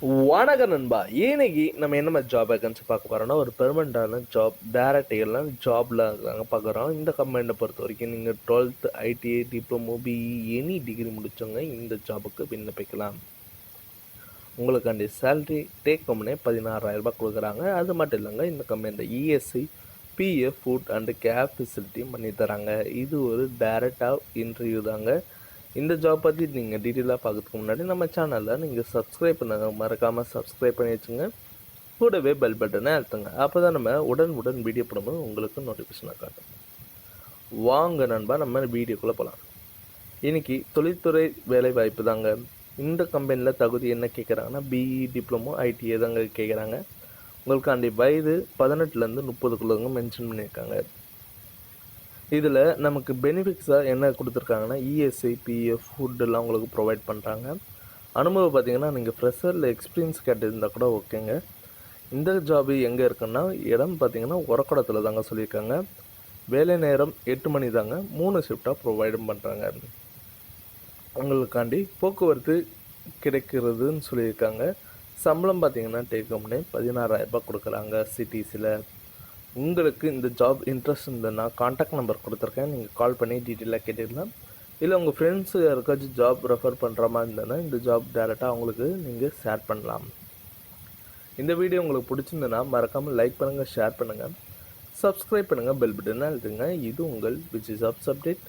வணக்கம் நண்பா. இன்னைக்கு நம்ம என்ன மாதிரி ஜாப் வேகன்சி பார்க்க போகிறோம்னா, ஒரு பெர்மனண்டான ஜாப் டேரக்டிகள்லாம் ஜாபில் நாங்கள் பார்க்குறோம். இந்த கம்பெனியை பொறுத்த வரைக்கும் நீங்கள் 12th ITI diploma BE any degree முடித்தவங்க இந்த ஜாபுக்கு விண்ணப்பிக்கலாம். உங்களுக்காண்டி சேலரி டேக் ஹோம்னே 16,000 கொடுக்குறாங்க. அது மட்டும் இல்லைங்க, இந்த கம்பெனியில் ESI PF food and cab ஃபெசிலிட்டியும் பண்ணி தராங்க. இது ஒரு டேரெக்டாக இன்டர்வியூ தாங்க. இந்த ஜாப் பற்றி நீங்கள் டீட்டெயிலாக பார்க்கறதுக்கு முன்னாடி நம்ம சேனலில் நீங்கள் சப்ஸ்கிரைப் பண்ணுங்க, மறக்காமல் சப்ஸ்கிரைப் பண்ணி வச்சுங்க. கூடவே பெல் பட்டனை அழுத்துங்க. அப்போ தான் நம்ம உடன் வீடியோ போடும்போது உங்களுக்கு நோட்டிஃபிகேஷனாக காட்டும். வாங்க நண்பா, நம்ம வீடியோக்குள்ளே போகலாம். இன்றைக்கி தொழில்துறை வேலை வாய்ப்பு தாங்க. இந்த கம்பெனியில் தகுதி என்ன கேட்குறாங்கன்னா, பிஇ டிப்ளமோ ஐடிஐ தாங்க கேட்குறாங்க. உங்களுக்காண்டி வயது 18லேருந்து 30க்குள்ளவங்க மென்ஷன் பண்ணியிருக்காங்க. இதில் நமக்கு பெனிஃபிட்ஸாக என்ன கொடுத்துருக்காங்கன்னா, இஎஸ்ஐ பிஎஃப் ஃபுட்டெல்லாம் உங்களுக்கு ப்ரொவைட் பண்ணுறாங்க. அனுபவம் பார்த்திங்கன்னா, நீங்கள் ஃப்ரெஷர் இல்லை எக்ஸ்பீரியன்ஸ் கேட்டிருந்தால் கூட ஓகேங்க. இந்த ஜாபு எங்கே இருக்குன்னா, இடம் பார்த்திங்கன்னா உரக்கடத்தில் தாங்க சொல்லியிருக்காங்க. வேலை நேரம் 8 மணி தாங்க. 3 ஷிஃப்டாக ப்ரொவைடும் பண்ணுறாங்க. உங்களுக்காண்டி போக்குவரத்து கிடைக்கிறதுன்னு சொல்லியிருக்காங்க. சம்பளம் பார்த்திங்கன்னா டேக் ஹோம்னே 16,000 கொடுக்குறாங்க சிட்டிஸில். உங்களுக்கு இந்த ஜாப் இன்ட்ரெஸ்ட் இருந்ததுன்னா காண்டாக்ட் நம்பர் கொடுத்துருக்கேன், நீங்கள் கால் பண்ணி டீட்டெயிலாக கேட்டுக்கலாம். இல்லை உங்கள் ஃப்ரெண்ட்ஸு யாருக்காச்சும் ஜாப் ரெஃபர் பண்ணுற மாதிரி இருந்ததுன்னா இந்த ஜாப் டேரெக்டாக அவங்களுக்கு நீங்கள் ஷேர் பண்ணலாம். இந்த வீடியோ உங்களுக்கு பிடிச்சிருந்ததுன்னா மறக்காமல் லைக் பண்ணுங்கள், ஷேர் பண்ணுங்கள், சப்ஸ்கிரைப் பண்ணுங்கள், பெல் பட்டனை அழுத்துங்க. இது உங்கள் விச் இஸ் ஜாப்ஸ் அப்டேட்.